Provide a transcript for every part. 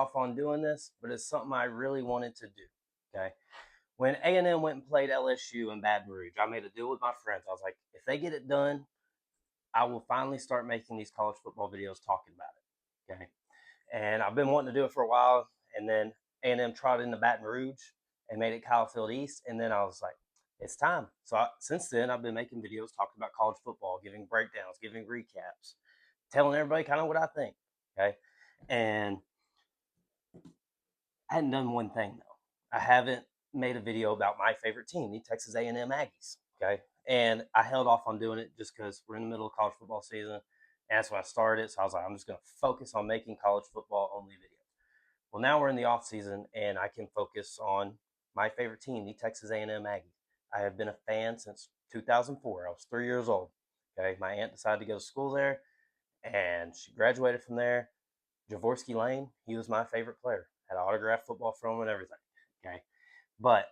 off on doing this, but it's something I really wanted to do. Okay. When A&M went and played LSU in Baton Rouge, I made a deal with my friends. I was like, if they get it done, I will finally start making these college football videos talking about it. Okay. And I've been wanting to do it for a while. And then A&M trotted into Baton Rouge and made it Kyle Field East. And then I was like, it's time. So since then, I've been making videos talking about college football, giving breakdowns, giving recaps, telling everybody kind of what I think. Okay. And I hadn't done one thing though. I haven't made a video about my favorite team, the Texas A&M Aggies. Okay. And I held off on doing it just because we're in the middle of college football season. And that's when I started. So I was like, I'm just going to focus on making college football only videos. Well, now we're in the off season, and I can focus on my favorite team, the Texas A&M Aggies. I have been a fan since 2004. I was 3 years old. Okay, my aunt decided to go to school there, and she graduated from there. Javorsky Lane, he was my favorite player. Had autographed football from him and everything. Okay, but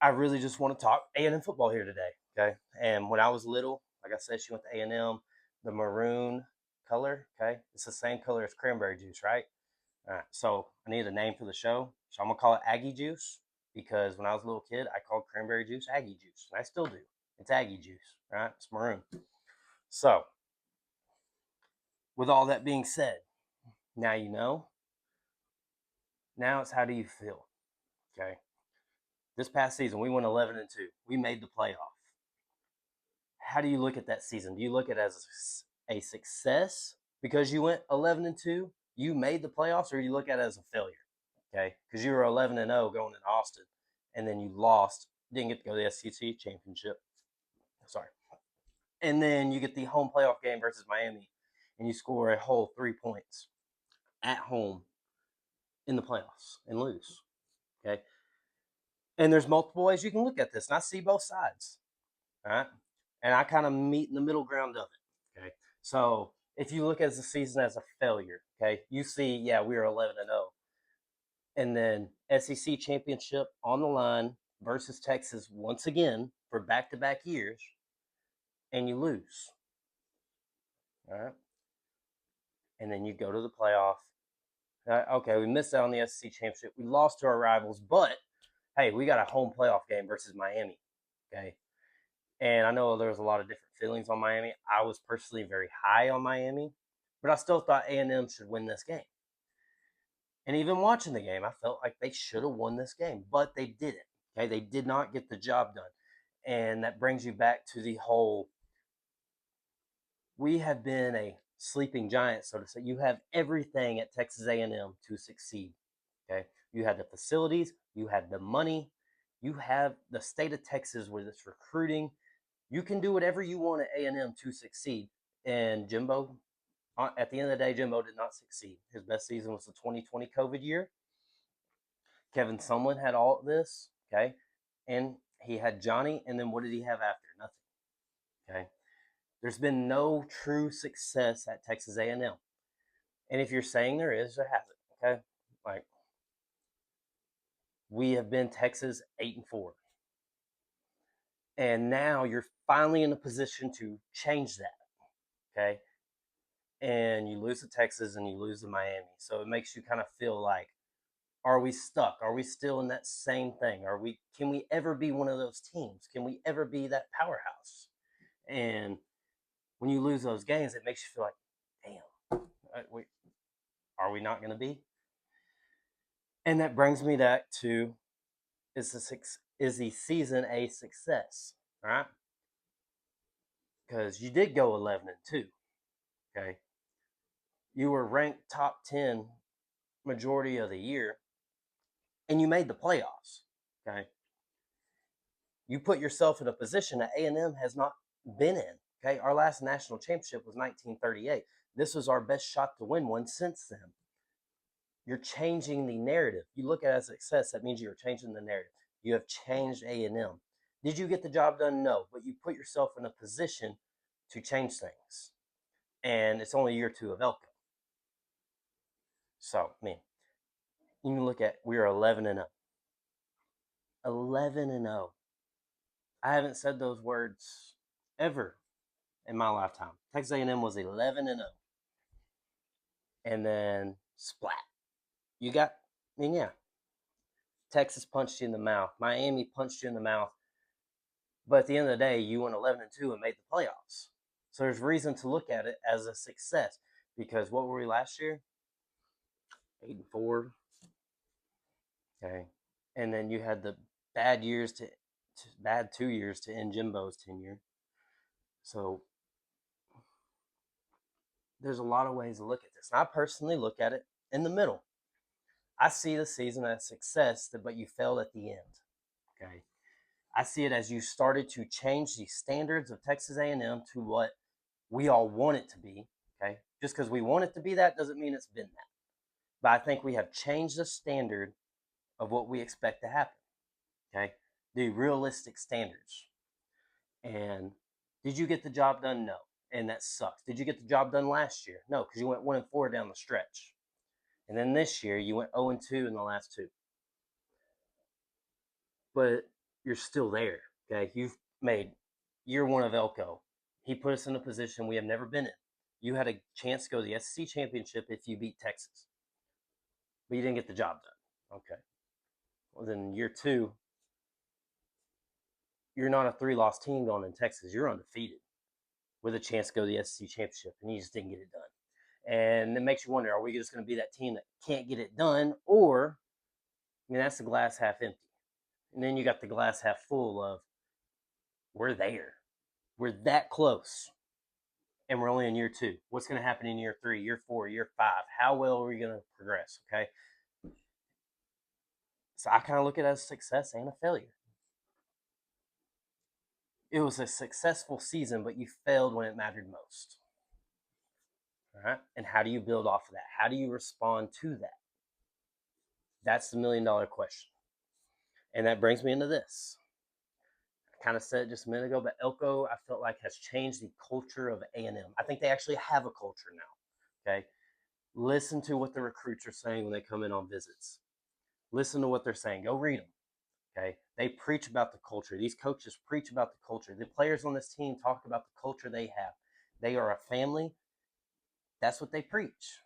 I really just want to talk A&M football here today. Okay, and when I was little, like I said, she went to A&M. The maroon color. Okay, it's the same color as cranberry juice, right? All right, so I need a name for the show. So I'm gonna call it Aggie Juice because when I was a little kid, I called cranberry juice Aggie Juice, and I still do. It's Aggie Juice, right? It's maroon. So, with all that being said, now you know. Now it's how do you feel? Okay. This past season, we went 11-2. We made the playoff. How do you look at that season? Do you look at it as a success because you went 11-2, you made the playoffs, or you look at it as a failure? Okay, because you were 11-0 going in Austin, and then you lost, didn't get to go to the SEC championship. Sorry, and then you get the home playoff game versus Miami, and you score a whole 3 points at home in the playoffs and lose. Okay, and there's multiple ways you can look at this, and I see both sides. All right, and I kind of meet in the middle ground of it. Okay, so if you look at the season as a failure, okay, you see, yeah, we were 11-0. And then SEC championship on the line versus Texas once again for back-to-back years, and you lose. All right, and then you go to the playoff. Okay, we missed out on the SEC championship. We lost to our rivals, but hey, we got a home playoff game versus Miami. Okay, and I know there was a lot of different feelings on Miami. I was personally very high on Miami, but I still thought A&M should win this game. And even watching the game, I felt like they should have won this game, but they didn't. Okay, they did not get the job done. And that brings you back to the whole we have been a sleeping giant, so to say. You have everything at Texas A&M to succeed. Okay, you have the facilities, you have the money, you have the state of Texas with its recruiting. You can do whatever you want at A&M to succeed. And Jimbo, at the end of the day, Jimbo did not succeed. His best season was the 2020 COVID year. Kevin Sumlin had all of this, okay, and he had Johnny, and then what did he have after? Nothing, okay. There's been no true success at Texas A&M, and if you're saying there is, there hasn't, okay. Like we have been Texas 8-4, and now you're finally in a position to change that, okay. And you lose to Texas and you lose to Miami, so it makes you kind of feel like, are we stuck? Are we still in that same thing? Can we ever be one of those teams? Can we ever be that powerhouse? And when you lose those games, it makes you feel like, damn, are we not going to be? And that brings me back to is the season a success? All right, because you did go 11-2. Okay, you were ranked top 10 majority of the year, and you made the playoffs. Okay, you put yourself in a position that A&M has not been in. Okay, our last national championship was 1938. This was our best shot to win one since then. You're changing the narrative. You look at it as a success, that means you're changing the narrative. You have changed A&M. Did you get the job done? No, but you put yourself in a position to change things. And it's only year 2 of Elko. So, I mean, you can look at, we are 11-0. 11-0. I haven't said those words ever in my lifetime. Texas A&M was 11-0. And then splat. You got, I mean, yeah, Texas punched you in the mouth. Miami punched you in the mouth. But at the end of the day, you went 11-2 and made the playoffs. So there's reason to look at it as a success because what were we last year? 8-4. Okay, and then you had the bad years to bad 2 years to end Jimbo's tenure. So there's a lot of ways to look at this. And I personally look at it in the middle. I see the season as success, but you failed at the end. Okay, I see it as you started to change the standards of Texas A&M to what we all want it to be. Okay, just because we want it to be that doesn't mean it's been that. But I think we have changed the standard of what we expect to happen. Okay, the realistic standards. And did you get the job done? No, and that sucks. Did you get the job done last year? No, because you went 1-4 down the stretch. And then this year you went 0-2 in the last two. But you're still there. Okay, you've made year one of Elko. He put us in a position we have never been in. You had a chance to go to the SEC championship if you beat Texas, but you didn't get the job done. Okay, well then year two, you're not a 3-loss team going in Texas. You're undefeated with a chance to go to the SEC championship, and you just didn't get it done. And it makes you wonder: are we just going to be that team that can't get it done, or I mean, that's the glass half empty? And then you got the glass half full of we're there. We're that close. And we're only in year two. What's going to happen in year three, year four, year five? How well are we going to progress? Okay. So I kind of look at it as a success and a failure. It was a successful season, but you failed when it mattered most. All right. And how do you build off of that? How do you respond to that? That's the $1,000,000 question. And that brings me into this. I kind of said it just a minute ago, but Elko, I felt like has changed the culture of A&M. I think they actually have a culture now. Okay. Listen to what the recruits are saying when they come in on visits. Listen to what they're saying. Go read them. Okay. They preach about the culture. These coaches preach about the culture. The players on this team talk about the culture they have. They are a family. That's what they preach.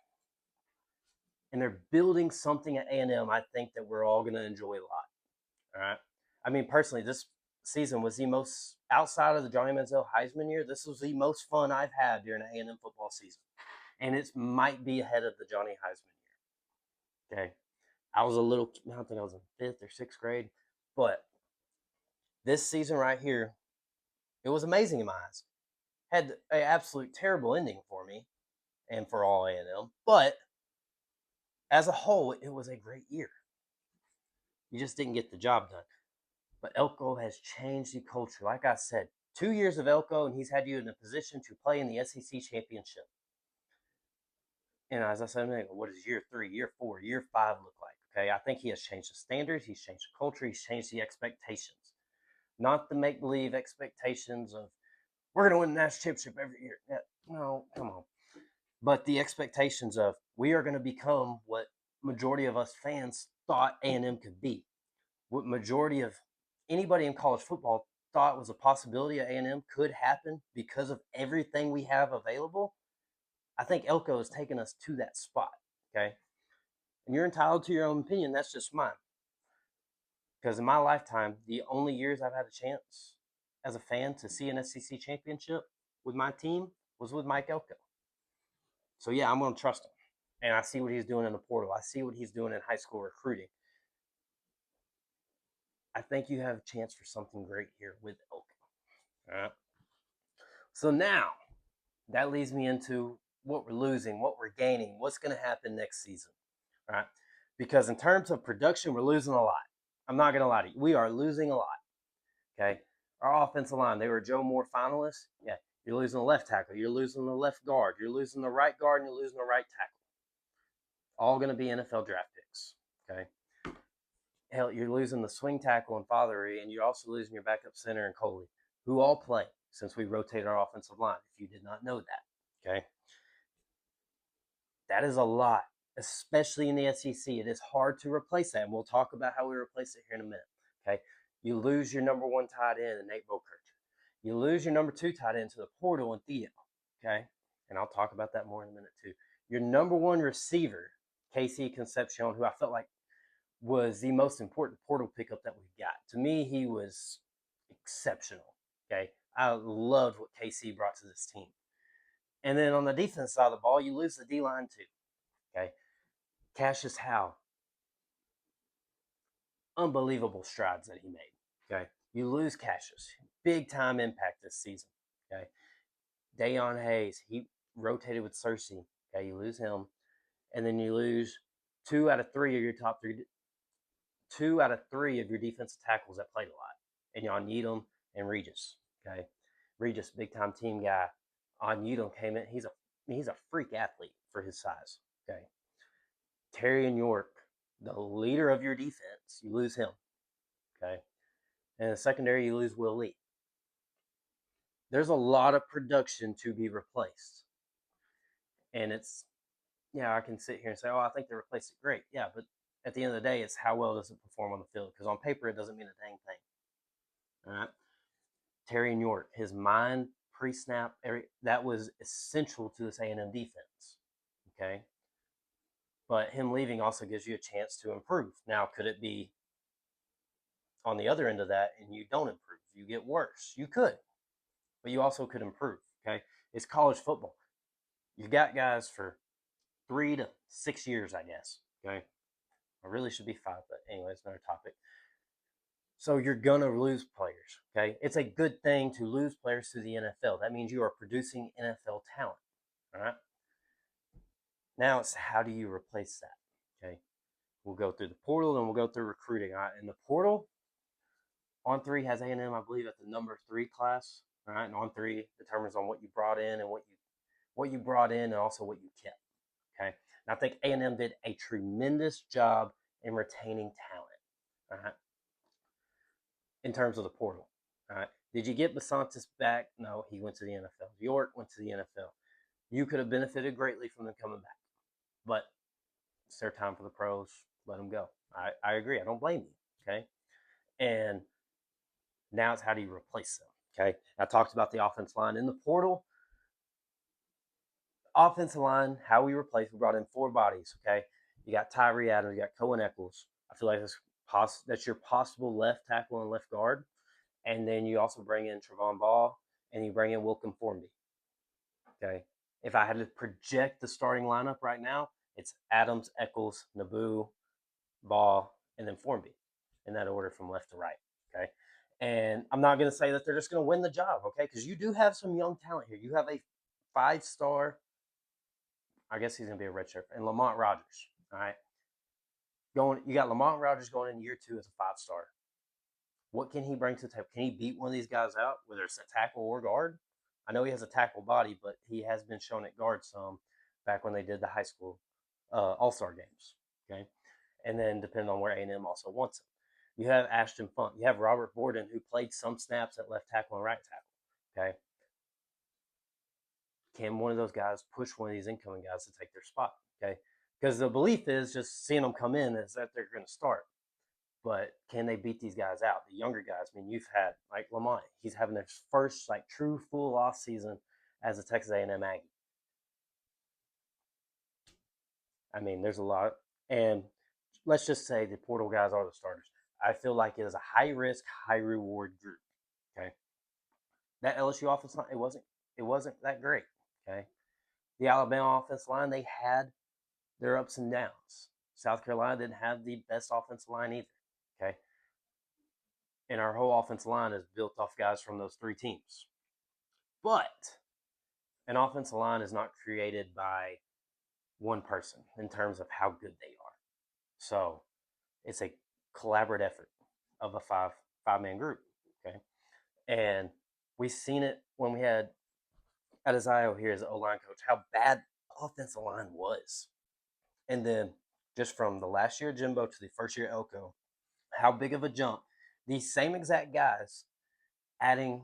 And they're building something at A&M I think that we're all going to enjoy a lot. All right. I mean, personally, this season was the most, outside of the Johnny Manziel Heisman year, this was the most fun I've had during an A&M football season. And it might be ahead of the Johnny Heisman year. Okay. I was a little, I don't think I was in fifth or sixth grade, but this season right here, it was amazing in my eyes. Had an absolute terrible ending for me and for all A&M, but as a whole, it was a great year. You just didn't get the job done. But Elko has changed the culture. Like I said, 2 years of Elko, and he's had you in a position to play in the SEC championship. And as I said, what does year three, year four, year five look like? Okay, I think he has changed the standards, he's changed the culture, he's changed the expectations. Not the make believe expectations of we're going to win the national championship every year. Yeah, no, come on. But the expectations of we are going to become what majority of us fans thought A&M could be. What majority of anybody in college football thought was a possibility of A&M could happen because of everything we have available. I think Elko has taken us to that spot. Okay. And you're entitled to your own opinion. That's just mine. Because in my lifetime, the only years I've had a chance as a fan to see an SEC championship with my team was with Mike Elko. So yeah, I'm going to trust him. And I see what he's doing in the portal. I see what he's doing in high school recruiting. I think you have a chance for something great here with Elko. All right. So now that leads me into what we're losing, what we're gaining, what's going to happen next season. All right. Because in terms of production, we're losing a lot. I'm not going to lie to you. We are losing a lot. Okay. Our offensive line, they were Joe Moore finalists. Yeah. You're losing the left tackle. You're losing the left guard. You're losing the right guard, and you're losing the right tackle. All going to be NFL draft picks. Okay. Hell, you're losing the swing tackle and Fathery, and you're also losing your backup center and Coley, who all play since we rotated our offensive line, if you did not know that. Okay. That is a lot, especially in the SEC. It is hard to replace that, and we'll talk about how we replace it here in a minute. Okay. You lose your number one tight end in Nate Bokercher. You lose your number two tight end to the portal and Theo. Okay. And I'll talk about that more in a minute too. Your number one receiver Casey Concepcion, who I felt like was the most important portal pickup that we've got. To me, he was exceptional. Okay. I loved what KC brought to this team. And then on the defense side of the ball, you lose the D line too. Okay. Cassius Howe, unbelievable strides that he made. Okay. You lose Cassius, big time impact this season. Okay. Dayon Hayes, he rotated with Cersei. Okay. You lose him. And then you lose two out of three of your top three, 2 out of 3 of your defensive tackles that played a lot. And y'all Needham and Regis. Okay. Regis, big time team guy. On Needham came in. He's a freak athlete for his size. Okay. Terry and York, the leader of your defense, you lose him. Okay. And in the secondary, you lose Will Lee. There's a lot of production to be replaced. And it's, yeah, I can sit here and say, oh, I think they replaced it great. Yeah, but at the end of the day, it's how well does it perform on the field? Because on paper, it doesn't mean a dang thing. All right. Terry and York, his mind pre-snap, that was essential to this A&M defense. Okay. But him leaving also gives you a chance to improve. Now, could it be on the other end of that and you don't improve? You get worse. You could, but you also could improve. Okay. It's college football. You got guys for 3 to 6 years, I guess. Okay. I really should be 5, but anyway, it's another topic. So you're going to lose players. Okay. It's a good thing to lose players to the NFL. That means you are producing NFL talent. All right. Now it's how do you replace that? Okay. We'll go through the portal and we'll go through recruiting. All right. In the portal, On3 has A&M, I believe, at the number 3 class. All right. And On3 determines on what you brought in and what you brought in and also what you kept. Okay. And I think A&M did a tremendous job in retaining talent. All right. In terms of the portal. All right. Did you get Basantis back? No, he went to the NFL. York went to the NFL. You could have benefited greatly from them coming back, but it's their time for the pros. Let them go. I agree. I don't blame you. Okay. And now it's how do you replace them? Okay. I talked about the offensive line in the portal. Offensive line, how we replaced, we brought in 4 bodies. Okay. You got Tyree Adams, you got Cohen Eccles. I feel like that's your possible left tackle and left guard. And then you also bring in Trevon Ball and you bring in Wilkin Formby. Okay. If I had to project the starting lineup right now, it's Adams, Eccles, Naboo, Ball, and then Formby in that order from left to right. Okay. And I'm not going to say that they're just going to win the job. Okay. Because you do have some young talent here. You have a 5-star, I guess he's going to be a redshirt, and Lamont Rogers. All right. You got Lamont Rogers going in year 2 as a 5-star. What can he bring to the table? Can he beat one of these guys out, whether it's a tackle or guard? I know he has a tackle body, but he has been shown at guard some back when they did the high school all-star games. Okay. And then depending on where A&M also wants him. You have Ashton Funk. You have Robert Borden, who played some snaps at left tackle and right tackle. Okay. Can one of those guys push one of these incoming guys to take their spot? Okay. Because the belief is just seeing them come in is that they're going to start. But can they beat these guys out? The younger guys. I mean, you've had like Lamont. He's having his first like true full off season as a Texas A&M Aggie. I mean, there's a lot, and let's just say the portal guys are the starters. I feel like it is a high risk, high reward group. Okay, that LSU offense line it wasn't that great. Okay, the Alabama offense line they had their ups and downs. South Carolina didn't have the best offensive line either. Okay, and our whole offensive line is built off guys from those 3 teams. But an offensive line is not created by one person in terms of how good they are. So it's a collaborative effort of a five-man group. Okay. And we've seen it when we had Adebayo here as an O-line coach, how bad offensive line was. And then just from the last year of Jimbo to the first year of Elko, how big of a jump. These same exact guys adding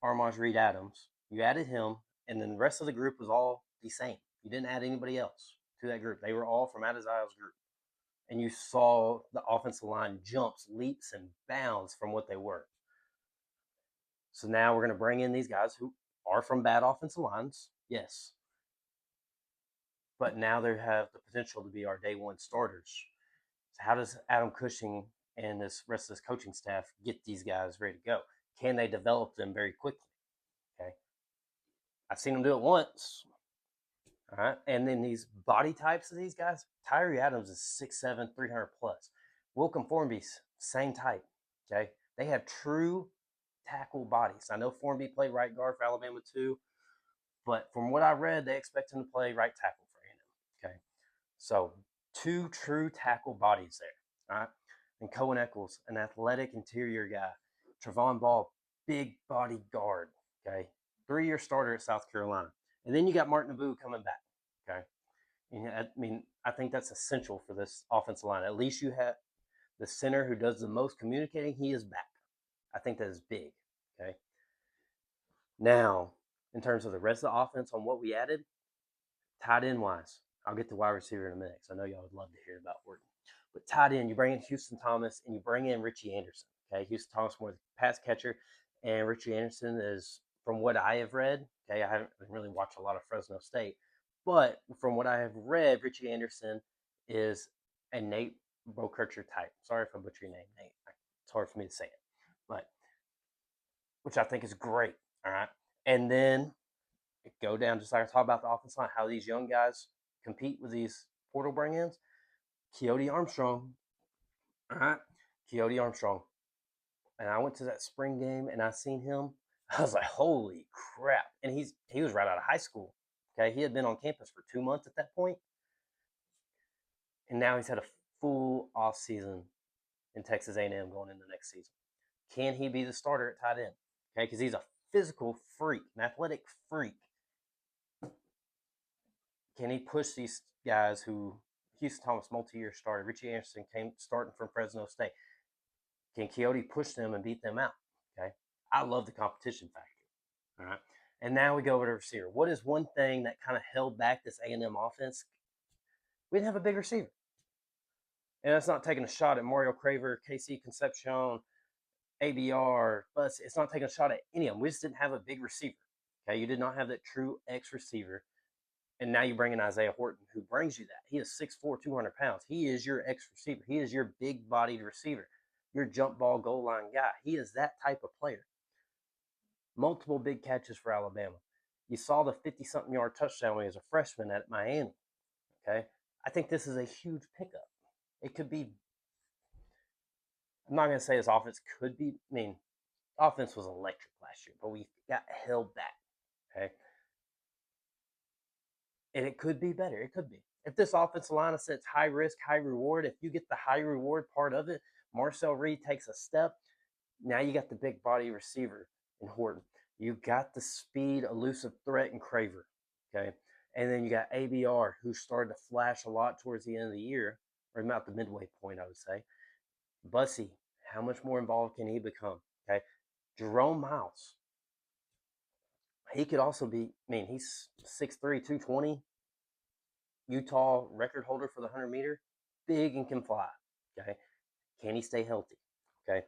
Armaj Reed Adams, you added him, and then the rest of the group was all the same. You didn't add anybody else to that group. They were all from Adebayo's group. And you saw the offensive line jumps, leaps, and bounds from what they were. So now we're going to bring in these guys who are from bad offensive lines. Yes. but now they have the potential to be our day one starters. So how does Adam Cushing and this rest of this coaching staff get these guys ready to go? Can they develop them very quickly? Okay, I've seen them do it once. All right, and then these body types of these guys, Tyree Adams is 6'7", 300 plus. Wilkin Formby's same type. Okay, they have true tackle bodies. I know Formby played right guard for Alabama too, but from what I read, they expect him to play right tackle for A&M. Okay, so two true tackle bodies there. All right, and Cohen Eccles, an athletic interior guy. Trevon Ball, big body guard. Okay, 3-year starter at South Carolina, and then you got Martin Abu coming back. Okay, and I mean I think that's essential for this offensive line. At least you have the center who does the most communicating. He is back. I think that is big. Okay, now in terms of the rest of the offense on what we added, tight end wise, I'll get to wide receiver in a minute because I know y'all would love to hear about Horton. But tight end, you bring in Houston Thomas and you bring in Richie Anderson. Okay, Houston Thomas more the pass catcher, and Richie Anderson is, from what I have read, okay, I haven't really watched a lot of Fresno State, but from what I have read, Richie Anderson is a Nate Bokercher type. Sorry if I butcher your name, Nate. It's hard for me to say it, but which I think is great. All right, and then go down just like I talked about the offense line, how these young guys compete with these portal bring-ins. Keoti Armstrong, all right, Keoti Armstrong, and I went to that spring game and I seen him. I was like, holy crap! And he was right out of high school. Okay, he had been on campus for 2 months at that point, and now he's had a full off season in Texas A&M going into the next season. Can he be the starter at tight end? Okay, because he's a physical freak, an athletic freak. Can he push these guys who Houston Thomas multi-year starter, Richie Anderson came starting from Fresno State? Can Keoti push them and beat them out? Okay, I love the competition factor. All right, and now we go over to receiver. What is one thing that kind of held back this A&M offense? We didn't have a big receiver, and that's not taking a shot at Mario Craver, KC Concepcion, ABR, but it's not taking a shot at any of them. We just didn't have a big receiver. Okay, you did not have that true X receiver. And now you bring in Isaiah Horton, who brings you that. He is 6'4", 200 pounds. He is your X receiver. He is your big-bodied receiver, your jump ball goal line guy. He is that type of player. Multiple big catches for Alabama. You saw the 50-something yard touchdown when he was a freshman at Miami. Okay, I think this is a huge pickup. It could be. I'm not going to say this offense could be. I mean, offense was electric last year, but we got held back. Okay, and it could be better. It could be. If this offensive line sets high risk, high reward, if you get the high reward part of it, Marcel Reed takes a step. Now you got the big body receiver in Horton. You got the speed, elusive threat in Craver. Okay. And then you got ABR, who started to flash a lot towards the end of the year, or about the midway point, I would say. Bussy, how much more involved can he become? Okay. Jerome Miles, he could also be, I mean, he's 6'3", 220, Utah record holder for the 100-meter, big and can fly. Okay. Can he stay healthy? Okay.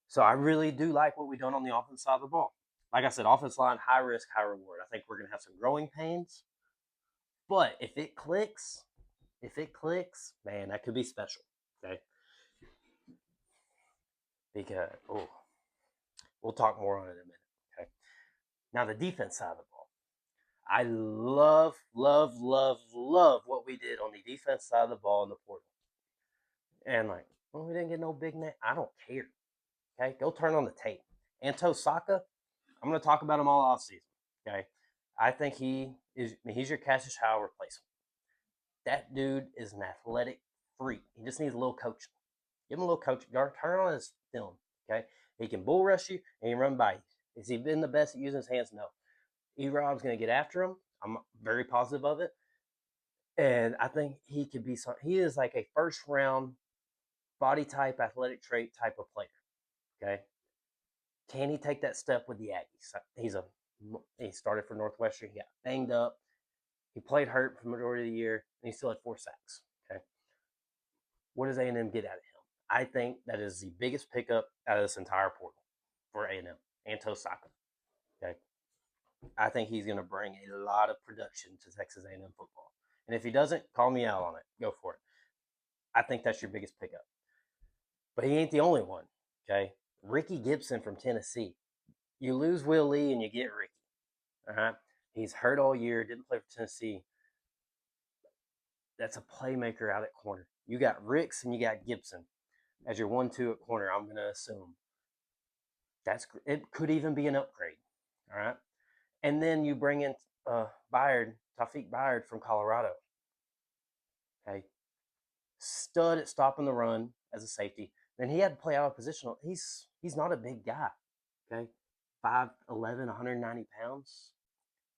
So I really do like what we've done on the offense side of the ball. Like I said, offense line, high risk, high reward. I think we're going to have some growing pains. But if it clicks, man, that could be special. Okay. Because, we'll talk more on it in a minute. Okay. Now, the defense side of the ball. I love what we did on the defense side of the ball in the portal. And like, well, we didn't get no big name. I don't care. Okay, go turn on the tape. Anto Saka, I'm going to talk about him all off season. Okay, I think he's your Cassius Howell replacement. That dude is an athletic freak. He just needs a little coaching. Give him a little coaching. Turn on his film. Okay, he can bull rush you and he can run by you. Has he been the best at using his hands? No. E-Rob's going to get after him. I'm very positive of it. And I think he could be he is like a first round body type, athletic trait type of player. Okay. Can he take that step with the Aggies? He started for Northwestern. He got banged up. He played hurt for the majority of the year, and he still had 4 sacks. Okay. What does A&M get out of him? I think that is the biggest pickup out of this entire portal for A&M. Anto Saka. Okay. I think he's going to bring a lot of production to Texas A&M football. And if he doesn't, call me out on it. Go for it. I think that's your biggest pickup. But he ain't the only one. Okay, Ricky Gibson from Tennessee. You lose Will Lee and you get Ricky. All right, he's hurt all year. Didn't play for Tennessee. That's a playmaker out at corner. You got Ricks and you got Gibson as your 1-2 at corner. I'm going to assume it could even be an upgrade. All right, and then you bring in Tawfiq Byard from Colorado. Okay, stud at stopping the run as a safety. Then he had to play out of positional. He's not a big guy. Okay, 5'11", 190 pounds,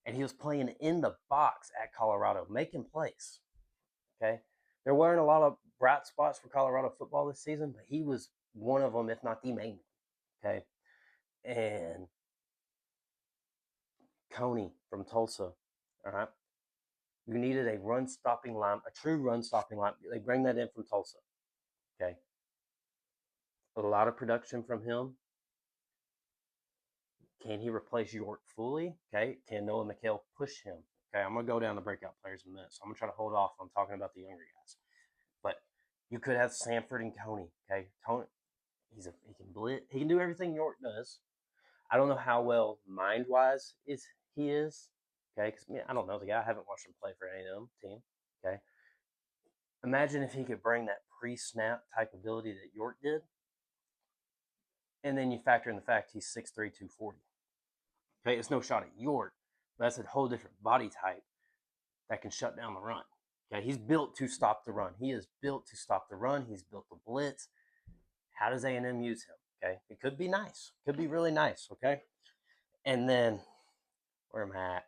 and he was playing in the box at Colorado, making plays. Okay, there weren't a lot of bright spots for Colorado football this season, but he was one of them, if not the main. Okay, and Coney from Tulsa. All right, you needed a run stopping line, a true run stopping line. They bring that in from Tulsa. Okay, a lot of production from him. Can he replace York fully? Okay, can Noah McHale push him? Okay, I'm gonna go down the breakout players in a minute, so I'm gonna try to hold off on talking about the younger guys. But you could have Sanford and Coney. Okay, Tony, he can blitz. He can do everything York does. I don't know how well mind wise he is. Okay, because I don't know the guy. I haven't watched him play for A&M team. Okay, imagine if he could bring that pre-snap type ability that York did, and then you factor in the fact he's 6'3", 240. Okay, it's no shot at York, but that's a whole different body type that can shut down the run. Okay, he's built to stop the run. He is built to stop the run. He's built to blitz. How does A&M use him? Okay, it could be nice. Could be really nice. Okay, and then where am I at?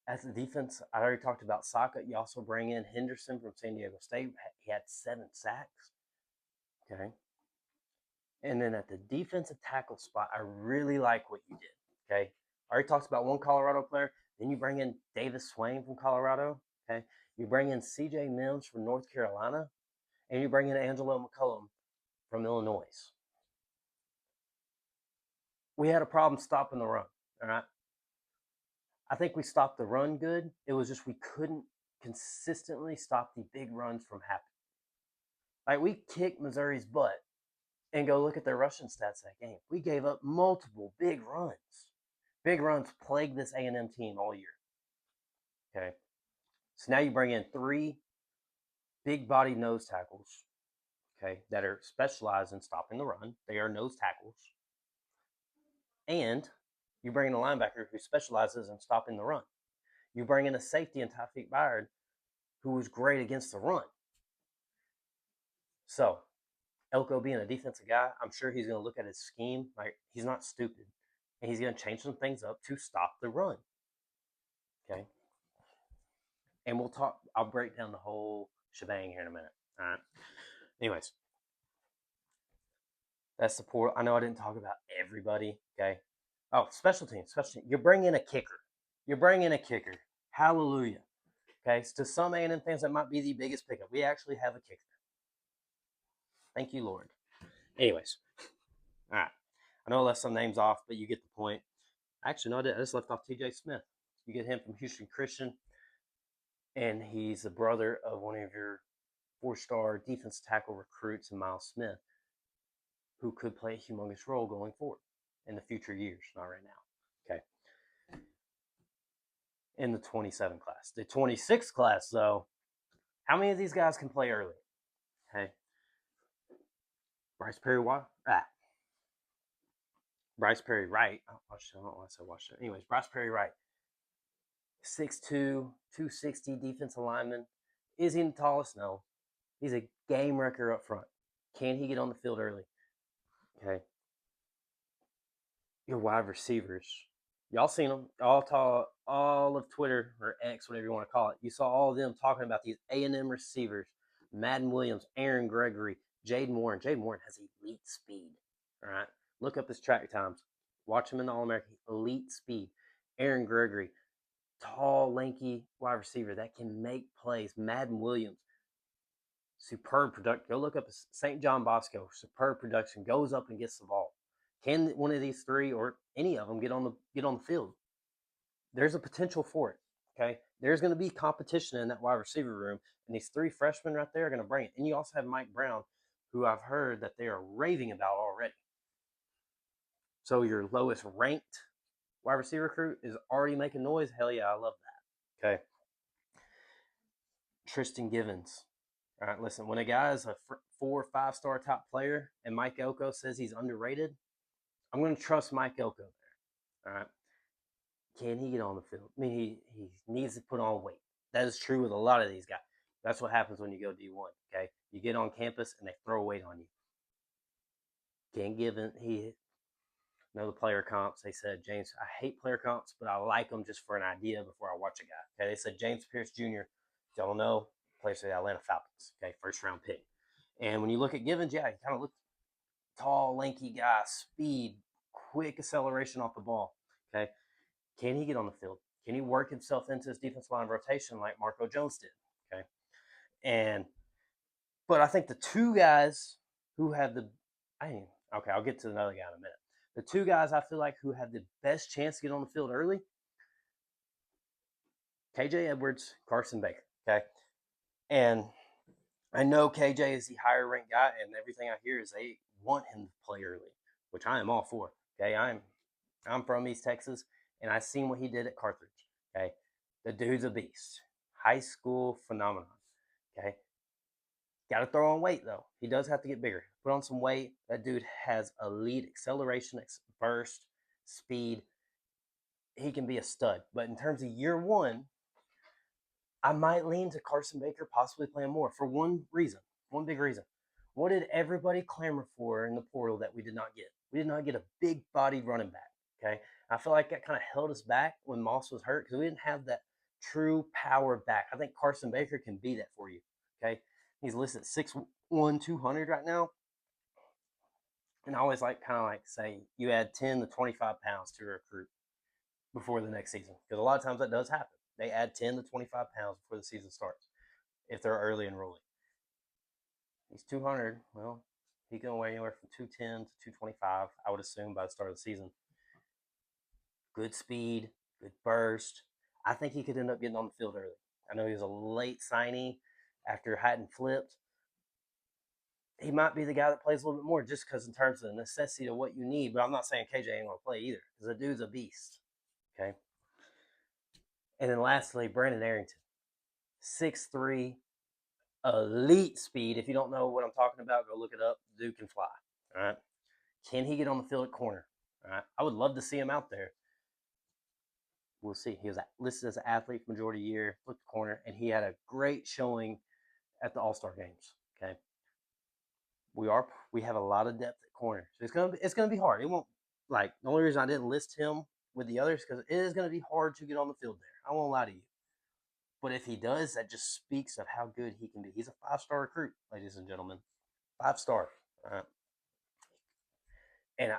As the defense, I already talked about Saka. You also bring in Henderson from San Diego State. He had 7 sacks. Okay, and then at the defensive tackle spot, I really like what you did. Okay, I already talked about one Colorado player. Then you bring in Davis Swain from Colorado. Okay, you bring in C.J. Mims from North Carolina, and you bring in Angelo McCullum from Illinois. We had a problem stopping the run. All right, I think we stopped the run good. It was just we couldn't consistently stop the big runs from happening. Like we kicked Missouri's butt, and go look at their rushing stats that game. We gave up multiple big runs. Big runs plagued this A&M team all year. Okay, so now you bring in 3 big body nose tackles. Okay, that are specialized in stopping the run. They are nose tackles, and you bring in a linebacker who specializes in stopping the run. You bring in a safety in Tawfiq Byard, who was great against the run. So Elko being a defensive guy, I'm sure he's going to look at his scheme. Like he's not stupid, and he's going to change some things up to stop the run. Okay, and we'll talk. I'll break down the whole shebang here in a minute. All right. Anyways, that's the poor. I know I didn't talk about everybody. Okay. Oh, special teams. Special teams. You bring in a kicker. You bring in a kicker. Hallelujah. Okay. So to some A&M fans, that might be the biggest pickup. We actually have a kicker. Thank you, Lord. Anyways, all right. I know I left some names off, but you get the point. Actually, no, I did. I just left off T.J. Smith. You get him from Houston Christian, and he's the brother of one of your 4-star defense tackle recruits, Miles Smith, who could play a humongous role going forward in the future years, not right now. Okay. In the 27 class. The 26 class, though, how many of these guys can play early? Okay. Bryce Perry Wright. Bryce Perry Wright. I don't know why I said Washington. Anyways, Bryce Perry Wright. 6'2", 260 defensive lineman. Is he the tallest? No. He's a game wrecker up front. Can he get on the field early? Okay. Your wide receivers. Y'all seen them. All of Twitter or X, whatever you want to call it. You saw all of them talking about these A&M receivers. Madden Williams, Aaron Gregory, Jaden Warren. Jaden Warren has elite speed. All right. Look up his track times. Watch him in the All-American. Elite speed. Aaron Gregory, tall, lanky wide receiver that can make plays. Madden Williams, superb production. Go look up St. John Bosco. Superb production. Goes up and gets the ball. Can one of these 3 or any of them get on the field? there's a potential for it. Okay, there's going to be competition in that wide receiver room, and these three freshmen right there are going to bring it. And you also have Mike Brown, who I've heard that they are raving about already. So your lowest ranked wide receiver recruit is already making noise. Hell yeah, I love that. Okay, Tristan Givens. All right, listen, when a guy is a 4 or 5 star top player and Mike Elko says he's underrated, I'm going to trust Mike Elko there. All right. Can he get on the field? I mean, he needs to put on weight. That is true with a lot of these guys. That's what happens when you go D1. Okay, you get on campus and they throw weight on you. Can't give him. He know the player comps. They said James. I hate player comps, but I like them just for an idea before I watch a guy. Okay, they said James Pierce Jr. Don't know, plays for the Atlanta Falcons. Okay, first round pick. And when you look at Givens, yeah, he kind of looks tall, lanky guy, speed, quick acceleration off the ball. Okay, can he get on the field? Can he work himself into his defensive line rotation like Marco Jones did? Okay. And but I think the two guys who have the okay, I'll get to another guy in a minute. The two guys I feel like who have the best chance to get on the field early, KJ Edwards, Carson Baker. Okay. And I know KJ is the higher ranked guy, and everything I hear is they want him to play early, which I am all for. Okay. I'm from East Texas, and I seen what he did at Carthage. Okay, the dude's a beast, high school phenomenon. Okay, got to throw on weight though. He does have to get bigger. Put on some weight. That dude has elite acceleration, burst, speed. He can be a stud. But in terms of year one, I might lean to Carson Baker possibly playing more for one reason, one big reason. What did everybody clamor for in the portal that we did not get? We did not get a big bodied running back. Okay. I feel like that kind of held us back when Moss was hurt because we didn't have that true power back. I think Carson Baker can be that for you. Okay. He's listed at 6'1", 200 right now. And I always kind of say you add 10 to 25 pounds to a recruit before the next season because a lot of times that does happen. They add 10 to 25 pounds before the season starts if they're early enrolling. He's 200. Well, he can weigh anywhere from 210 to 225, I would assume, by the start of the season. Good speed, good burst. I think he could end up getting on the field early. I know he was a late signee after Hatton flipped. He might be the guy that plays a little bit more just because in terms of the necessity of what you need, but I'm not saying KJ ain't going to play either because the dude's a beast. Okay. And then lastly, Brandon Arrington, 6'3", elite speed. If you don't know what I'm talking about, go look it up. The dude can fly. All right. Can he get on the field at corner? All right. I would love to see him out there. We'll see. He was listed as an athlete for majority of the year, looked at corner, and he had a great showing at the All-Star games. Okay. We have a lot of depth at corner. So it's gonna be hard. It won't the only reason I didn't list him with the others because it is gonna be hard to get on the field there. I won't lie to you. But if he does, that just speaks of how good he can be. He's a 5-star recruit, ladies and gentlemen. 5-star. And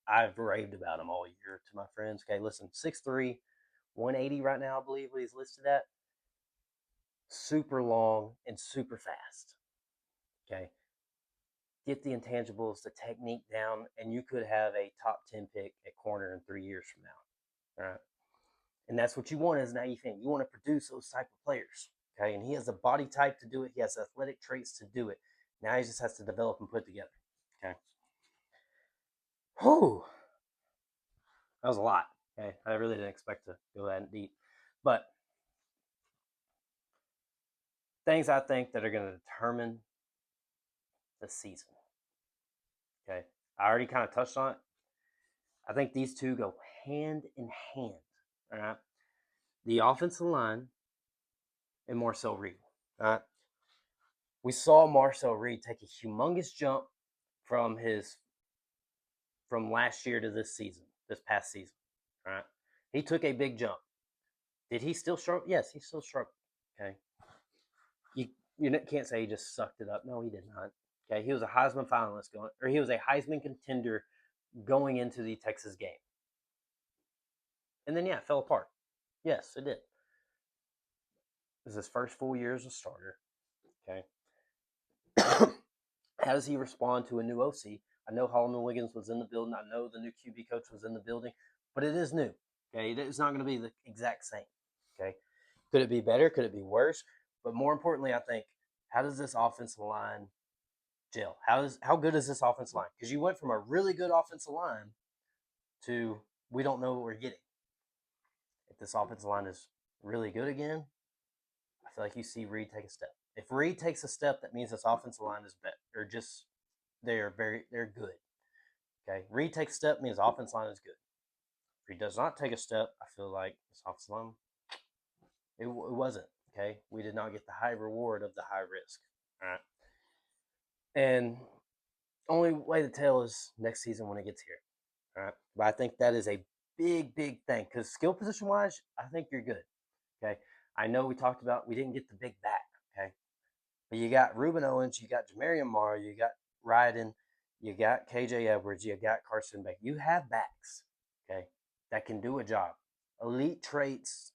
I've raved about him all year to my friends. Okay, listen, 6'3", 180 right now, I believe what he's listed at. Super long and super fast. Okay. Get the intangibles, the technique down, and you could have a top 10 pick at corner in 3 years from now. All right. And that's what you want as an IE fan. You want to produce those type of players. Okay. And he has the body type to do it. He has athletic traits to do it. Now he just has to develop and put together. Okay. Whew. That was a lot. Okay. I really didn't expect to go that deep. But things I think that are going to determine the season. Okay. I already kind of touched on it. I think these two go hand in hand. All right. The offensive line and Marcel Reed. All right. We saw Marcel Reed take a humongous jump from last year to this past season. All right. He took a big jump. Did he still struggle? Yes, he still struggled. Okay. You can't say he just sucked it up. No, he did not. Okay. He was a Heisman finalist he was a Heisman contender going into the Texas game. And then, it fell apart. Yes, it did. This is his first full year as a starter. Okay. How does he respond to a new OC? I know Holloman Wiggins was in the building. I know the new QB coach was in the building, but it is new. Okay, it's not going to be the exact same. Okay, could it be better? Could it be worse? But more importantly, I think, how does this offensive line gel? How good is this offensive line? Because you went from a really good offensive line to we don't know what we're getting. If this offensive line is really good again, I feel like you see Reed take a step. If Reed takes a step, that means this offensive line is better, or just they're good. Okay, Reed takes a step means offensive line is good. If he does not take a step, I feel like this offensive line it wasn't. Okay, we did not get the high reward of the high risk. All right, and only way to tell is next season when it gets here. All right, but I think that is a big thing because skill position wise, I think you're good. Okay, I know we talked about we didn't get the big back. Okay, but you got Ruben Owens, you got Jamarian Marr, you got Ryden, you got KJ Edwards, you got Carson Beck. You have backs, okay, that can do a job. Elite traits,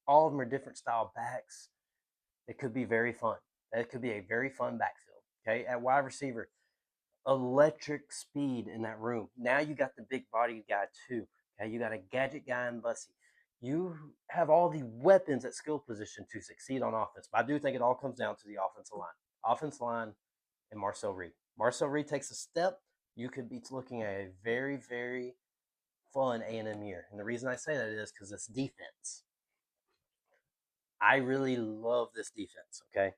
all of them are different style backs. It could be very fun. It could be a very fun backfield. Okay, at wide receiver, electric speed in that room. Now you got the big body guy too. Okay, you got a gadget guy in Bussy. You have all the weapons at skill position to succeed on offense. But I do think it all comes down to the offensive line. Offensive line and Marcel Reed. Marcel Reed takes a step. You could be looking at a very fun A&M year. And the reason I say that is because it's defense. I really love this defense, okay?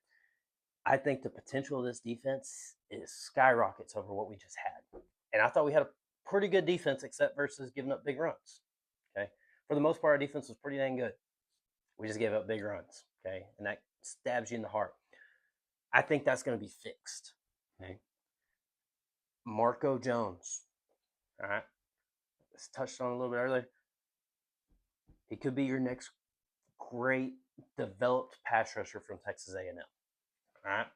I think the potential of this defense is skyrockets over what we just had. And I thought we had a pretty good defense, except versus giving up big runs. Okay. For the most part, our defense was pretty dang good. We just gave up big runs. Okay. And that stabs you in the heart. I think that's going to be fixed. Okay. Marco Jones. All right. It's touched on a little bit earlier. He could be your next great developed pass rusher from Texas A&M. All right.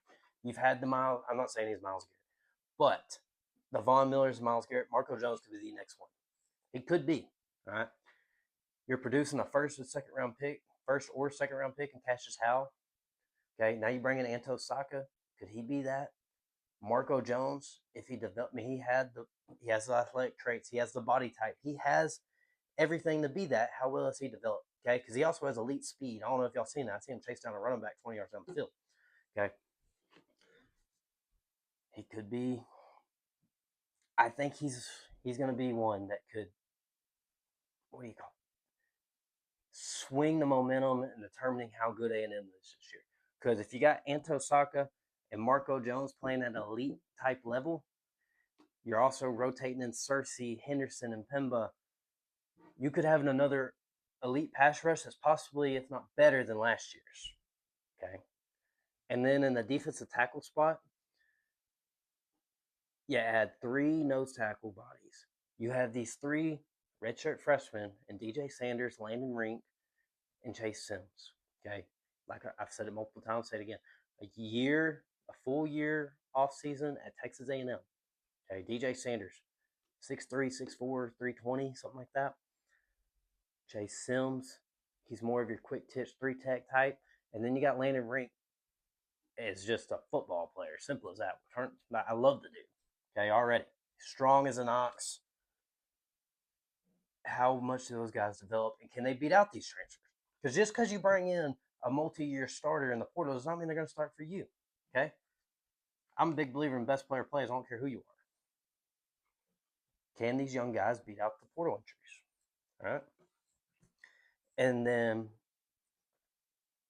You've had the Miles. I'm not saying he's Miles Garrett, but the Von Millers, Miles Garrett, Marco Jones could be the next one. He could be. All right. You're producing a first or second round pick in Cassius Howell. Okay. Now you bring in Anto Saka. Could he be that? Marco Jones, if he developed, he has the athletic traits. He has the body type. He has everything to be that. How well has he developed? Okay. Because he also has elite speed. I don't know if y'all seen that. I see him chase down a running back 20 yards down the field. Okay. He could be. I think he's going to be one that could, what do you call it? Swing the momentum in determining how good A&M is this year. Because if you got Anto Saka and Marco Jones playing at an elite type level, you're also rotating in Cersei, Henderson, and Pemba. You could have another elite pass rush that's possibly, if not better, than last year's. Okay. And then in the defensive tackle spot, you add 3 nose tackle bodies. You have these 3 redshirt freshmen and DJ Sanders, Landon Rink, and Chase Sims. Okay, like I've said it multiple times, say it again. A full year off season at Texas A&M. Okay, DJ Sanders, 6'3", 6'4", 320, something like that. Chase Sims, he's more of your quick titch 3-tech type. And then you got Landon Rink, is just a football player. Simple as that. I love the dude. Okay, already. Strong as an ox. How much do those guys develop? And can they beat out these transfers? Because just because you bring in a multi-year starter in the portal does not mean they're going to start for you. Okay? I'm a big believer in best player plays. I don't care who you are. Can these young guys beat out the portal entries? All right? And then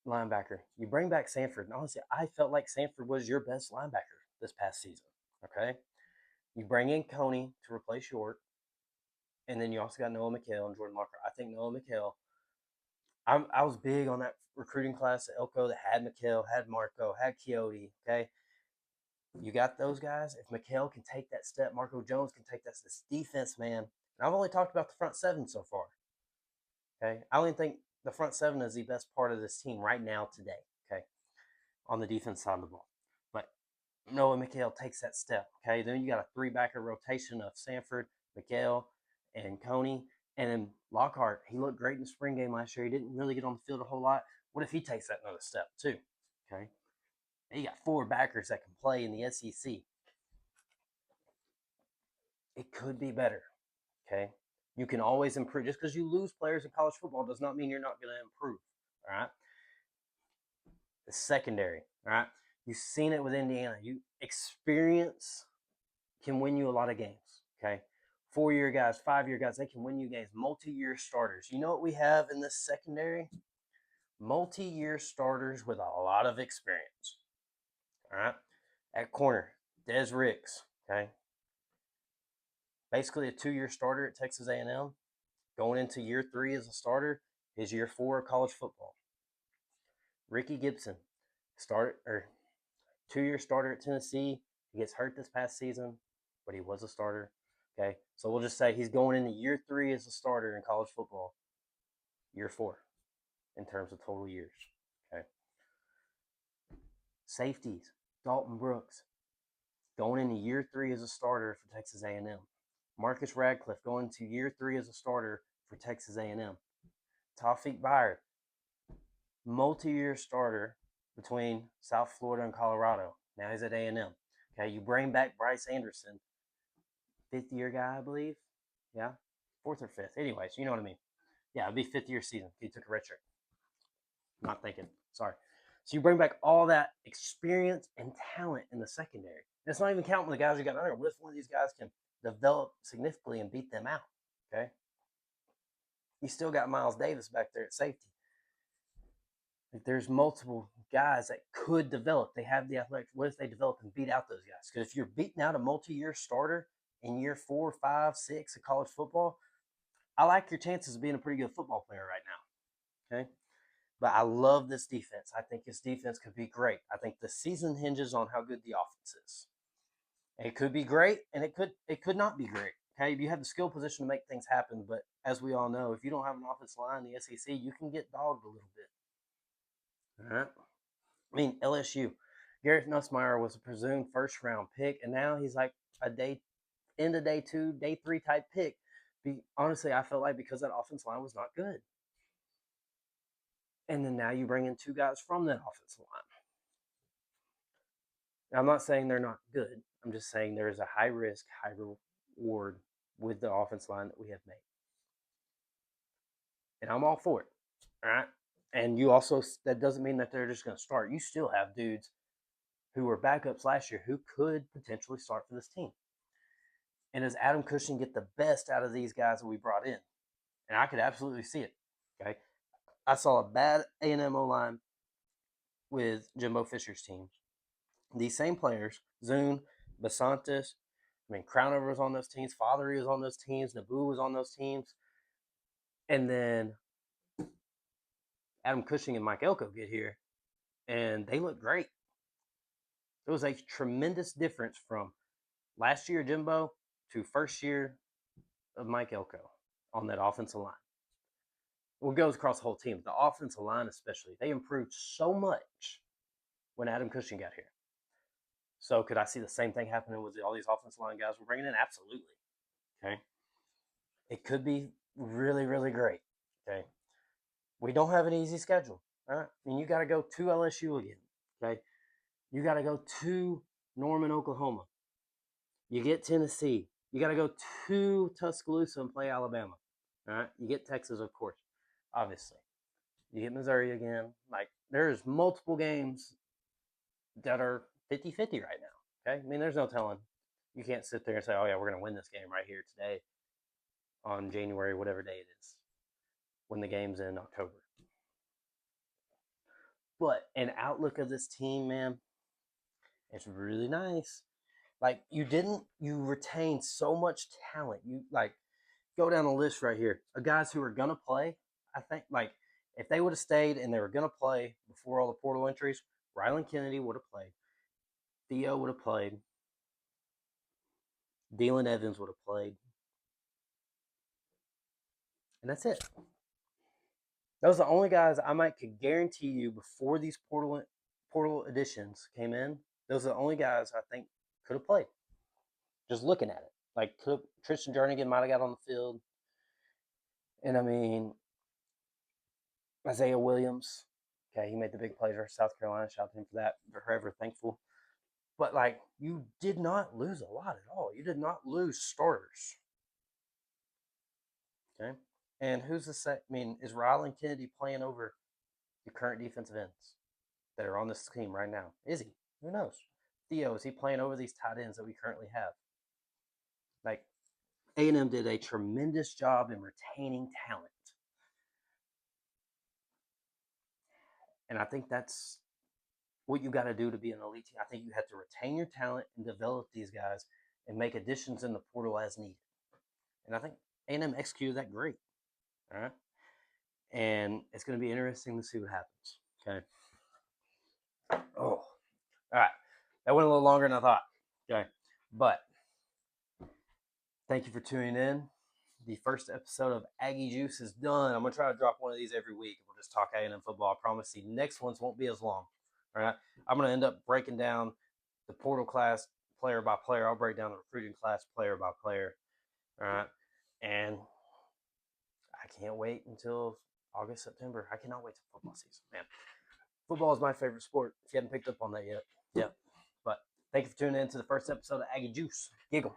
linebacker. You bring back Sanford. And honestly, I felt like Sanford was your best linebacker this past season. Okay? You bring in Coney to replace York. And then you also got Noah McHale and Jordan Lockhart. I think Noah McHale, I was big on that recruiting class at Elko that had McHale, had Marco, had Keote. Okay. You got those guys. If McHale can take that step, Marco Jones can take that. This defense, man. And I've only talked about the front 7 so far. Okay. I only think the front 7 is the best part of this team right now today. Okay. On the defense side of the ball. But Noah McHale takes that step. Okay. Then you got a 3-backer rotation of Sanford, McHale, and Coney. And then Lockhart, he looked great in the spring game last year. He didn't really get on the field a whole lot. What if he takes that another step too? Okay. And you got 4 backers that can play in the SEC. It could be better. Okay. You can always improve. Just because you lose players in college football does not mean you're not going to improve. All right. The secondary. All right. You've seen it with Indiana. You experience can win you a lot of games. Okay. 4-year guys, 5-year guys, they can win you games. Multi-year starters. You know what we have in this secondary? Multi-year starters with a lot of experience. All right. At corner, Des Ricks. Okay. Basically a 2-year starter at Texas A&M. Going into year 3 as a starter, his year 4 of college football. Ricky Gibson, start or 2-year starter at Tennessee. He gets hurt this past season, but he was a starter. Okay, so we'll just say he's going into year 3 as a starter in college football. Year 4 in terms of total years. Okay. Safeties, Dalton Brooks, going into year 3 as a starter for Texas A&M. Marcus Radcliffe going to year 3 as a starter for Texas A&M. Tawfiq Byard, multi-year starter between South Florida and Colorado. Now he's at A&M. Okay, you bring back Bryce Anderson, 5th-year guy, I believe. Yeah, 4th or 5th. Anyways, you know what I mean. Yeah, it'd be 5th-year season. He took a red shirt. Not thinking. Sorry. So you bring back all that experience and talent in the secondary. And it's not even counting the guys you got under. What if one of these guys can develop significantly and beat them out? Okay. You still got Miles Davis back there at safety. Like there's multiple guys that could develop. They have the athletic. What if they develop and beat out those guys? Because if you're beating out a multi-year starter in year 4, 5, 6 of college football, I like your chances of being a pretty good football player right now. Okay. But I love this defense. I think this defense could be great. I think the season hinges on how good the offense is. It could be great, and it could not be great. Okay, you have the skill position to make things happen, but as we all know, if you don't have an offensive line in the SEC, you can get dogged a little bit. All right. I mean, LSU. Garrett Nussmeier was a presumed first round pick, and now he's like a day 2, day 3 type pick. Honestly, I felt like because that offensive line was not good. And then now you bring in 2 guys from that offensive line. Now, I'm not saying they're not good. I'm just saying there is a high risk, high reward with the offensive line that we have made. And I'm all for it. All right. And you also, that doesn't mean that they're just going to start. You still have dudes who were backups last year who could potentially start for this team. And does Adam Cushing get the best out of these guys that we brought in? And I could absolutely see it. Okay. I saw a bad A&M O-line with Jimbo Fisher's team. These same players, Zune, Basantis, I mean, Crownover was on those teams, Fathery was on those teams, Naboo was on those teams. And then Adam Cushing and Mike Elko get here, and they look great. There was a tremendous difference from last year Jimbo to first year of Mike Elko on that offensive line. Well, it goes across the whole team. The offensive line especially, they improved so much when Adam Cushing got here. So could I see the same thing happening with all these offensive line guys we're bringing in? Absolutely. Okay. It could be really, really great. Okay. We don't have an easy schedule. All right. I mean, you got to go to LSU again. Okay. You got to go to Norman, Oklahoma. You get Tennessee. You got to go to Tuscaloosa and play Alabama. All right. You get Texas, of course, obviously. You get Missouri again. Like, there's multiple games that are 50-50 right now. Okay. I mean, there's no telling. You can't sit there and say, oh, yeah, we're going to win this game right here today on January, whatever day it is, when the game's in October. But an outlook of this team, man, it's really nice. Like, you retained so much talent. You, like, go down the list right here of guys who are going to play. I think, like, if they would have stayed and they were going to play before all the portal entries, Rylan Kennedy would have played. Theo would have played. Dylan Evans would have played. And that's it. Those are the only guys I could guarantee you before these portal additions came in. Those are the only guys I think could have played. Just looking at it. Like, Tristan Jernigan might have got on the field. And, I mean, Isaiah Williams, okay, he made the big plays for South Carolina. Shout out to him for that. We're forever thankful. But, like, you did not lose a lot at all. You did not lose starters. Okay. And who's the set? I mean, is Rylan Kennedy playing over the current defensive ends that are on this team right now? Is he? Who knows? Theo, is he playing over these tight ends that we currently have? Like, A&M did a tremendous job in retaining talent. And I think that's what you got to do to be an elite team. I think you have to retain your talent and develop these guys and make additions in the portal as needed. And I think A&M executed that great. All right. And it's going to be interesting to see what happens. Okay. Oh, all right. That went a little longer than I thought. Okay. But thank you for tuning in. The first episode of Aggie Juice is done. I'm going to try to drop one of these every week. We'll just talk A&M football. I promise the next ones won't be as long. All right. I'm going to end up breaking down the portal class player by player. I'll break down the recruiting class player by player. All right. And I can't wait until August, September. I cannot wait till football season, man. Football is my favorite sport. If you haven't picked up on that yet. Yeah. But thank you for tuning in to the first episode of Aggie Juice. Giggle.